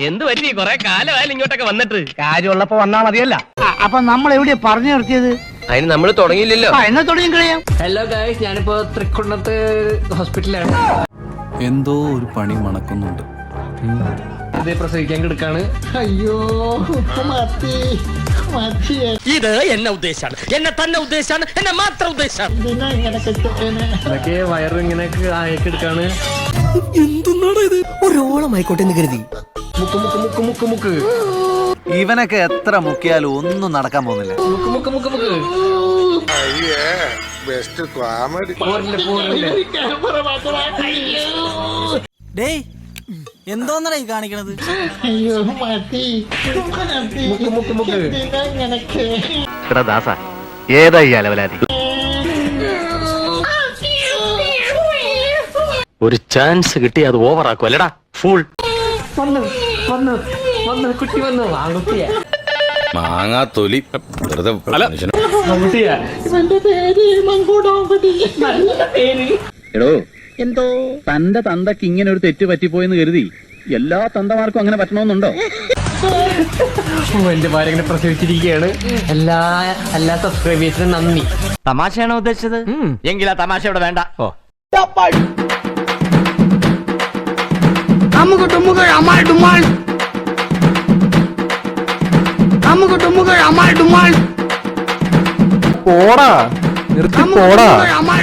എന്ത് പറ്റി കൊറേ കാലമായാലും ഇങ്ങോട്ടൊക്കെ വന്നിട്ട്? കാര്യമുള്ളപ്പോ വന്നാ മതിയല്ല. അപ്പൊ നമ്മൾ എവിടെയാ പറഞ്ഞു നിർത്തിയത്? അതിന് നമ്മൾ തുടങ്ങിയില്ലല്ലോ. എന്നാ തുടങ്ങി കഴിയാം. ഹലോ ഗൈസ്, ഞാനിപ്പോ തൃക്കുന്നത്ത് ഹോസ്പിറ്റലാണ്. എന്തോ ഒരു പണി മണക്കുന്നുണ്ട്. ഇത് പ്രസവിക്കാൻ കിടക്കാണ്. അയ്യോ ഇത് എന്നെ ഉദ്ദേശാണ്, എന്നെ തന്നെ ഉദ്ദേശാണ്, എന്നെ മാത്രം ഉദ്ദേശാണ്. ഇതൊക്കെ വയറ് ഇങ്ങനെ ആയിക്കെടുക്കാണ്. എന്തുന്നാണ് ഇത്? ഒരോളമായിക്കോട്ടെ എന്ന് കരുതി. മുക്ക് മുക്ക് മുക്ക് മുക്ക് മുക്ക് ഇവനൊക്കെ എത്ര മുക്കിയാലും ഒന്നും നടക്കാൻ പോകുന്നില്ല. മുക്ക് മുക്ക് മുക്ക് മുക്ക് പോരില്ല. എന്തോന്നടാ ഈ കാണിക്കണത്? മുക്ക് മുക്ക് മുക്ക് എടാ ദാസ, ഏതാ ഈ അലവലാതി? ഒരു ചാൻസ് കിട്ടി അത് ഓവറാക്കും അല്ലടാ ഫുൾ. വന്നു വന്നു വന്നു കുട്ടി വന്നു. ആൺകുട്ടിയാ മാങ്ങാ തൊലി വെറുതെ ആൺകുട്ടിയാ. എടോ, എന്തോ തന്റെ തന്തക്ക് ഇങ്ങനെ ഒരു തെറ്റ് പറ്റിപ്പോയെന്ന് കരുതി എല്ലാ തന്തമാർക്കും അങ്ങനെ പറ്റണമെന്നുണ്ടോ? എന്റെ ഭാര്യ ഇങ്ങനെ പ്രസവിച്ചിരിക്കുകയാണ്. എല്ലാ സബ്സ്ക്രൈബേഴ്സിനും നന്ദി. തമാശയാണോ ഉദ്ദേശിച്ചത്? എങ്കിൽ ആ തമാശ ഇവിടെ വേണ്ട. ഓ നമുക്ക് ടുമ്മുകൾ അമാൾ ഡുമാൾ, നമുക്ക് ടുമ്മുകൾ അമാൾ ഡുമാൾ. പോടാ, നിർത്തി പോടാ. അമാൾ